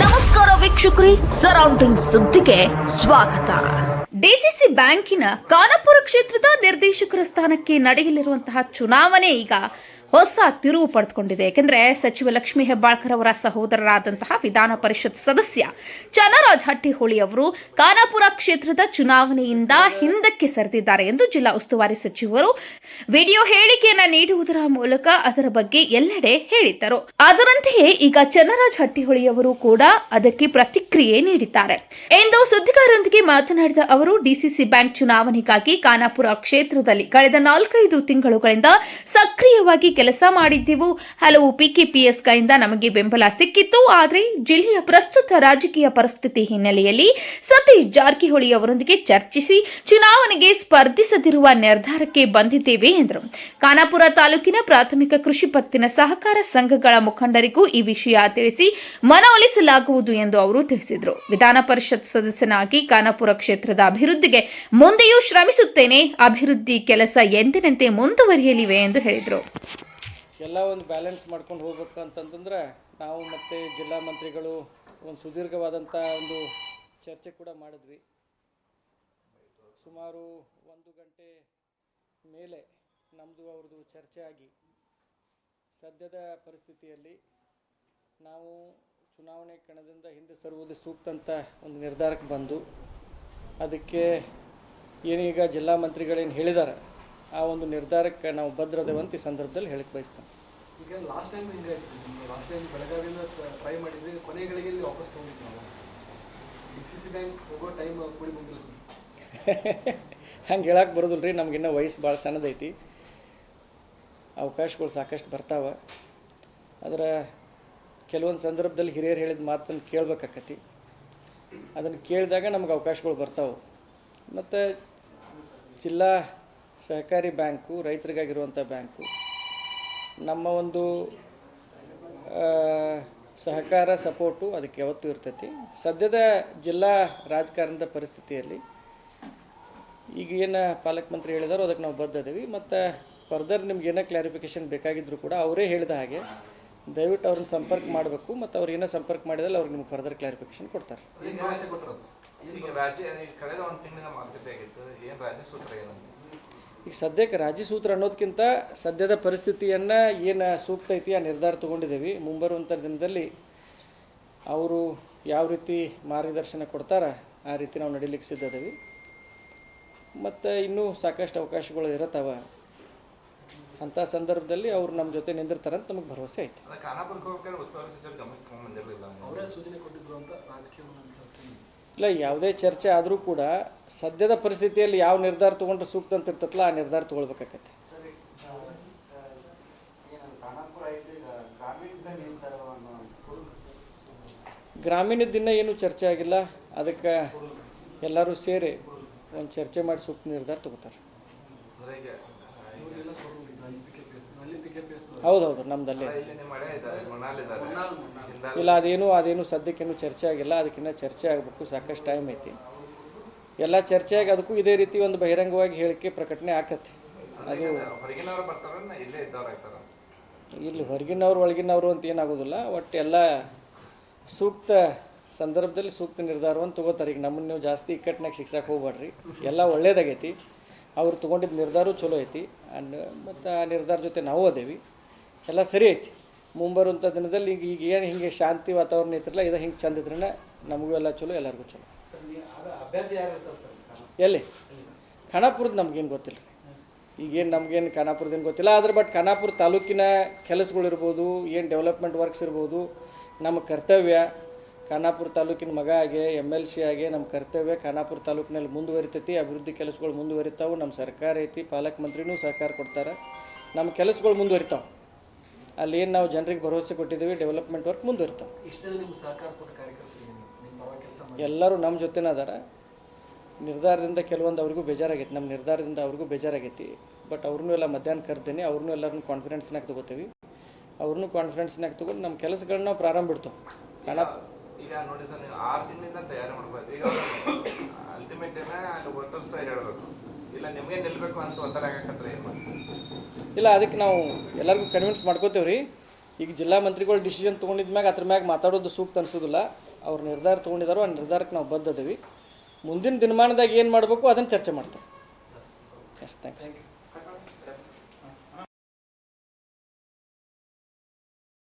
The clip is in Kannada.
ನಮಸ್ಕಾರ ವೀಕ್ಷಕರೇ, ಸರೌಂಡಿಂಗ್ ಸುದ್ದಿಗೆ ಸ್ವಾಗತ. ಡಿಸಿಸಿ ಬ್ಯಾಂಕಿನ ಖಾನಾಪುರ ಕ್ಷೇತ್ರದ ನಿರ್ದೇಶಕರ ಸ್ಥಾನಕ್ಕೆ ನಡೆಯಲಿರುವಂತಹ ಚುನಾವಣೆ ಈಗ ಹೊಸ ತಿರುವು ಪಡೆದುಕೊಂಡಿದೆ. ಯಾಕೆಂದ್ರೆ ಸಚಿವ ಲಕ್ಷ್ಮೀ ಹೆಬ್ಬಾಳ್ಕರ್ ಅವರ ಸಹೋದರರಾದಂತಹ ವಿಧಾನ ಪರಿಷತ್ ಸದಸ್ಯ ಚನ್ನರಾಜ್ ಹಟ್ಟಿಹೊಳಿ ಅವರು ಖಾನಾಪುರ ಕ್ಷೇತ್ರದ ಚುನಾವಣೆಯಿಂದ ಹಿಂದಕ್ಕೆ ಸರಿದಿದ್ದಾರೆ ಎಂದು ಜಿಲ್ಲಾ ಉಸ್ತುವಾರಿ ಸಚಿವರು ವಿಡಿಯೋ ಹೇಳಿಕೆಯನ್ನ ನೀಡುವುದರ ಮೂಲಕ ಅದರ ಬಗ್ಗೆ ಎಲ್ಲೆಡೆ ಹೇಳಿದ್ದರು. ಅದರಂತೆಯೇ ಈಗ ಚನ್ನರಾಜ್ ಹಟ್ಟಿಹೊಳಿ ಅವರು ಕೂಡ ಅದಕ್ಕೆ ಪ್ರತಿಕ್ರಿಯೆ ನೀಡಿದ್ದಾರೆ ಎಂದು ಸುದ್ದಿಗಾರರೊಂದಿಗೆ ಮಾತನಾಡಿದ ಅವರು, ಡಿಸಿಸಿ ಬ್ಯಾಂಕ್ ಚುನಾವಣೆಗಾಗಿ ಖಾನಾಪುರ ಕ್ಷೇತ್ರದಲ್ಲಿ ಕಳೆದ 4-5 ತಿಂಗಳುಗಳಿಂದ ಸಕ್ರಿಯವಾಗಿ ಕೆಲಸ ಮಾಡಿದ್ದೆವು. ಹಲವು ಪಿಕೆಪಿಎಸ್ಗಳಿಂದ ನಮಗೆ ಬೆಂಬಲ ಸಿಕ್ಕಿತ್ತು. ಆದರೆ ಜಿಲ್ಲೆಯ ಪ್ರಸ್ತುತ ರಾಜಕೀಯ ಪರಿಸ್ಥಿತಿ ಹಿನ್ನೆಲೆಯಲ್ಲಿ ಸತೀಶ್ ಜಾರಕಿಹೊಳಿ ಅವರೊಂದಿಗೆ ಚರ್ಚಿಸಿ ಚುನಾವಣೆಗೆ ಸ್ಪರ್ಧಿಸದಿರುವ ನಿರ್ಧಾರಕ್ಕೆ ಬಂದಿದ್ದೇವೆ ಎಂದರು. ಖಾನಾಪುರ ತಾಲೂಕಿನ ಪ್ರಾಥಮಿಕ ಕೃಷಿ ಪತ್ತಿನ ಸಹಕಾರ ಸಂಘಗಳ ಮುಖಂಡರಿಗೂ ಈ ವಿಷಯ ತಿಳಿಸಿ ಮನವೊಲಿಸಲಾಗುವುದು ಎಂದು ಅವರು ತಿಳಿಸಿದರು. ವಿಧಾನ ಪರಿಷತ್ ಸದಸ್ಯನಾಗಿ ಖಾನಾಪುರ ಕ್ಷೇತ್ರದ ಅಭಿವೃದ್ಧಿಗೆ ಮುಂದೆಯೂ ಶ್ರಮಿಸುತ್ತೇನೆ. ಅಭಿವೃದ್ಧಿ ಕೆಲಸ ಎಂದಿನಂತೆ ಮುಂದುವರಿಯಲಿವೆ ಎಂದು ಹೇಳಿದರು. ಎಲ್ಲ ಒಂದು ಬ್ಯಾಲೆನ್ಸ್ ಮಾಡ್ಕೊಂಡು ಹೋಗ್ಬೇಕು ಅಂತಂತಂದ್ರೆ ನಾವು ಮತ್ತು ಜಿಲ್ಲಾ ಮಂತ್ರಿಗಳು ಒಂದು ಸುದೀರ್ಘವಾದಂಥ ಒಂದು ಚರ್ಚೆ ಕೂಡ ಮಾಡಿದ್ವಿ. ಸುಮಾರು 1 ಗಂಟೆ ಮೇಲೆ ನಮ್ಮದು ಅವ್ರದ್ದು ಚರ್ಚೆ ಆಗಿ ಸದ್ಯದ ಪರಿಸ್ಥಿತಿಯಲ್ಲಿ ನಾವು ಚುನಾವಣೆ ಕಣದಿಂದ ಹಿಂದೆ ಸರುವುದು ಸೂಕ್ತ ಅಂತ ಒಂದು ನಿರ್ಧಾರಕ್ಕೆ ಬಂದು ಅದಕ್ಕೆ ಏನೀಗ ಜಿಲ್ಲಾ ಮಂತ್ರಿಗಳೇನು ಹೇಳಿದ್ದಾರೆ ಆ ಒಂದು ನಿರ್ಧಾರಕ್ಕೆ ನಾವು ಬದ್ಧರದೇವಂತ ಈ ಸಂದರ್ಭದಲ್ಲಿ ಹೇಳಕ್ಕೆ ಬಯಸ್ತೇನೆ. ಈಗ ಲಾಸ್ಟ್ ಟೈಮ್ ಬೆಳಗಾವಿಯಿಂದ ಟ್ರೈ ಮಾಡಿದ್ವಿ, ಕೊನೆಗಳಿಗೆ ವಾಪಸ್ ತೊಗೊಂಡಿದ್ವಿ ನಾವು. ಡಿಸಿಸಿ ಬ್ಯಾಂಕ್ ಹೋಗೋ ಟೈಮ್ ಕೂಡಿ ಬಂದಿಲ್ಲ. ಹಂಗೆ ಹೇಳಕ್ಕೆ ಬರೋದಿಲ್ಲ ರೀ, ನಮಗಿನ್ನೂ ವಯಸ್ಸು ಭಾಳ ಸಣ್ಣದೈತಿ, ಅವಕಾಶಗಳು ಸಾಕಷ್ಟು ಬರ್ತಾವೆ. ಆದರೆ ಕೆಲವೊಂದು ಸಂದರ್ಭದಲ್ಲಿ ಹಿರಿಯರು ಹೇಳಿದ ಮಾತನ್ನು ಕೇಳಬೇಕಾಕತಿ. ಅದನ್ನು ಕೇಳಿದಾಗ ನಮಗೆ ಅವಕಾಶಗಳು ಬರ್ತಾವೆ. ಮತ್ತು ಜಿಲ್ಲಾ ಸಹಕಾರಿ ಬ್ಯಾಂಕು ರೈತರಿಗಾಗಿರುವಂಥ ಬ್ಯಾಂಕು, ನಮ್ಮ ಒಂದು ಸಹಕಾರ ಸಪೋರ್ಟು ಅದಕ್ಕೆ ಯಾವತ್ತೂ ಇರ್ತೈತಿ. ಸದ್ಯದ ಜಿಲ್ಲಾ ರಾಜಕಾರಣದ ಪರಿಸ್ಥಿತಿಯಲ್ಲಿ ಈಗ ಏನು ಪಾಲಕ ಮಂತ್ರಿ ಹೇಳಿದಾರೋ ಅದಕ್ಕೆ ನಾವು ಬದ್ಧದೇವಿ. ಮತ್ತು ಫರ್ದರ್ ನಿಮ್ಗೆ ಏನೋ ಕ್ಲಾರಿಫಿಕೇಷನ್ ಬೇಕಾಗಿದ್ದರೂ ಕೂಡ ಅವರೇ ಹೇಳಿದ ಹಾಗೆ ದಯವಿಟ್ಟು ಅವ್ರನ್ನ ಸಂಪರ್ಕ ಮಾಡಬೇಕು. ಮತ್ತು ಅವ್ರು ಏನೋ ಸಂಪರ್ಕ ಮಾಡಿದಲ್ಲಿ ಅವ್ರಿಗೆ ನಿಮ್ಗೆ ಫರ್ದರ್ ಕ್ಲಾರಿಫಿಕೇಷನ್ ಕೊಡ್ತಾರೆ. ಈಗ ಸದ್ಯಕ್ಕೆ ರಾಜ್ಯ ಸೂತ್ರ ಅನ್ನೋದಕ್ಕಿಂತ ಸದ್ಯದ ಪರಿಸ್ಥಿತಿಯನ್ನು ಏನು ಸೂಕ್ತ ಐತಿ ಆ ನಿರ್ಧಾರ ತೊಗೊಂಡಿದ್ದೇವೆ. ಮುಂಬರುವಂಥ ದಿನದಲ್ಲಿ ಅವರು ಯಾವ ರೀತಿ ಮಾರ್ಗದರ್ಶನ ಕೊಡ್ತಾರೆ ಆ ರೀತಿ ನಾವು ನಡೀಲಿಕ್ಕೆ ಸಿದ್ಧದೇವೆ. ಮತ್ತು ಇನ್ನೂ ಸಾಕಷ್ಟು ಅವಕಾಶಗಳು ಇರತ್ತವೆ. ಅಂಥ ಸಂದರ್ಭದಲ್ಲಿ ಅವರು ನಮ್ಮ ಜೊತೆ ನಿಂದಿರ್ತಾರೆ ಅಂತ ನಮಗೆ ಭರವಸೆ ಐತೆ. ಇಲ್ಲ, ಯಾವುದೇ ಚರ್ಚೆ ಆದರೂ ಕೂಡ ಸದ್ಯದ ಪರಿಸ್ಥಿತಿಯಲ್ಲಿ ಯಾವ ನಿರ್ಧಾರ ತೊಗೊಂಡ್ರೆ ಸೂಕ್ತ ಅಂತ ಇರ್ತಲ್ಲ ಆ ನಿರ್ಧಾರ ತೊಗೊಳ್ಬೇಕಾಗತ್ತೆ. ಗ್ರಾಮೀಣದ ಏನೂ ಚರ್ಚೆ ಆಗಿಲ್ಲ. ಅದಕ್ಕೆ ಎಲ್ಲರೂ ಸೇರಿ ಒಂದು ಚರ್ಚೆ ಮಾಡಿ ಸೂಕ್ತ ನಿರ್ಧಾರ ತಗೋತಾರೆ. ಹೌದೌದು, ನಮ್ದಲ್ಲೇ ಇಲ್ಲ. ಅದೇನು ಸದ್ಯಕ್ಕೇನು ಚರ್ಚೆ ಆಗಿಲ್ಲ. ಅದಕ್ಕಿಂತ ಚರ್ಚೆ ಆಗಬೇಕು, ಸಾಕಷ್ಟು ಟೈಮ್ ಐತಿ. ಎಲ್ಲ ಚರ್ಚೆ ಆಗಿ ಅದಕ್ಕೂ ಇದೇ ರೀತಿ ಒಂದು ಬಹಿರಂಗವಾಗಿ ಹೇಳಿಕೆ ಪ್ರಕಟಣೆ ಆಕತ್ತೆ. ಅದು ಇಲ್ಲಿ ಹೊರಗಿನವ್ರು ಒಳಗಿನವರು ಅಂತ ಏನಾಗೋದಿಲ್ಲ. ಒಟ್ಟು ಎಲ್ಲ ಸೂಕ್ತ ಸಂದರ್ಭದಲ್ಲಿ ಸೂಕ್ತ ನಿರ್ಧಾರವನ್ನು ತೊಗೋತಾರೆ. ಈಗ ನಮ್ಮನ್ನು ನೀವು ಜಾಸ್ತಿ ಇಕ್ಕಟ್ಟಿನಾಗ ಶಿಕ್ಷಕ್ಕೆ ಹೋಗ್ಬೇಡ್ರಿ. ಎಲ್ಲ ಒಳ್ಳೇದಾಗೈತಿ. ಅವ್ರು ತೊಗೊಂಡಿದ್ದ ನಿರ್ಧಾರ ಚಲೋ ಐತಿ. ಮತ್ತು ಆ ನಿರ್ಧಾರ ಜೊತೆ ನಾವು ಅದೇವಿ. ಎಲ್ಲ ಸರಿ ಐತಿ. ಮುಂಬರುವಂಥ ದಿನದಲ್ಲಿ ಈಗ ಏನು ಹಿಂಗೆ ಶಾಂತಿ ವಾತಾವರಣ ಐತ್ರಲ್ಲ, ಇದು ಹಿಂಗೆ ಚಂದ ಇದ್ರೇ ನಮಗೂ ಎಲ್ಲ ಚಲೋ, ಎಲ್ಲರಿಗೂ ಚಲೋ. ಎಲ್ಲಿ ಖಾನಾಪುರದ ನಮಗೇನು ಗೊತ್ತಿಲ್ಲ ರೀ. ಈಗೇನು ನಮಗೇನು ಖಾನಾಪುರದೇನು ಗೊತ್ತಿಲ್ಲ. ಆದ್ರೆ ಬಟ್ ಖಾನಾಪುರ ತಾಲೂಕಿನ ಕೆಲಸಗಳಿರ್ಬೋದು, ಏನು ಡೆವಲಪ್ಮೆಂಟ್ ವರ್ಕ್ಸ್ ಇರ್ಬೋದು, ನಮ್ಮ ಕರ್ತವ್ಯ ಖಾನಾಪುರ ತಾಲೂಕಿನ ಮಗ ಆಗಿ MLC ಆಗಿ ನಮ್ಮ ಕರ್ತವ್ಯ ಖಾನಾಪುರ ತಾಲೂಕಿನಲ್ಲಿ ಮುಂದುವರಿತೈತಿ. ಅಭಿವೃದ್ಧಿ ಕೆಲಸಗಳು ಮುಂದುವರಿತಾವೆ. ನಮ್ಮ ಸರ್ಕಾರ ಐತಿ, ಪಾಲಕ ಮಂತ್ರಿನೂ ಸಹಕಾರ ಕೊಡ್ತಾರೆ. ನಮ್ಮ ಕೆಲಸಗಳು ಮುಂದುವರಿತಾವೆ. ಅಲ್ಲಿ ಏನು ನಾವು ಜನರಿಗೆ ಭರವಸೆ ಕೊಟ್ಟಿದ್ದೀವಿ, ಡೆವಲಪ್ಮೆಂಟ್ ವರ್ಕ್ ಮುಂದುವರಿತಾವೆ. ಎಲ್ಲರೂ ನಮ್ಮ ಜೊತೆನೇ ಅದಾರ. ನಿರ್ಧಾರದಿಂದ ಕೆಲವೊಂದು ಅವ್ರಿಗೂ ಬೇಜಾರಾಗೈತಿ, ನಮ್ಮ ನಿರ್ಧಾರದಿಂದ ಅವ್ರಿಗೂ ಬೇಜಾರಾಗೈತಿ. ಬಟ್ ಅವ್ರನ್ನೂ ಎಲ್ಲ ಮಧ್ಯಾಹ್ನ ಕರ್ತೀನಿ. ಅವ್ರನ್ನೂ ಎಲ್ಲರನ್ನೂ ಕಾನ್ಫಿಡೆನ್ಸ್ನಾಗ ತೊಗೋತೀವಿ. ಅವ್ರನ್ನೂ ಕಾನ್ಫಿಡೆನ್ಸ್ನಾಗ ತೊಗೊಂಡು ನಮ್ಮ ಕೆಲಸಗಳನ್ನ ನಾವು ಪ್ರಾರಂಭ ಬಿಡ್ತೇವೆ. ಈಗ ನೋಡಿ ಸರ್, ನೀವು 6 ತಿಂಗಳಿಂದ ತಯಾರಿ ಮಾಡ್ಬೋದು. ಈಗ ಅಲ್ಟಿಮೇಟ್ ಅಲ್ಲಿ ವೋಟರ್ಸ್ ಹೇಳಬೇಕು, ಇಲ್ಲ ನಿಮಗೆ ನಿಲ್ಲಬೇಕು ಅಂತ ಒತ್ತಡ ಆಗಕತ್ತರ ಏನು ಮಾಡ್ತೀವಿ? ಇಲ್ಲ, ಅದಕ್ಕೆ ನಾವು ಎಲ್ಲರಿಗೂ ಕನ್ವಿನ್ಸ್ ಮಾಡ್ಕೋತೀವಿ ರೀ. ಈಗ ಜಿಲ್ಲಾ ಮಂತ್ರಿಗಳು ಡಿಸಿಷನ್ ತೊಗೊಂಡಿದ್ಮ್ಯಾಗ ಅದ್ರ ಮ್ಯಾಗ ಮಾತಾಡೋದು ಸೂಕ್ತ ಅನಿಸೋದಿಲ್ಲ. ಅವ್ರು ನಿರ್ಧಾರ ತೊಗೊಂಡಿದ್ದಾರೋ ಆ ನಿರ್ಧಾರಕ್ಕೆ ನಾವು ಬದ್ಧದೀವಿ. ಮುಂದಿನ ದಿನಮಾನದಾಗ ಏನು ಮಾಡಬೇಕು ಅದನ್ನು ಚರ್ಚೆ ಮಾಡ್ತೇವೆ. Yes, thanks.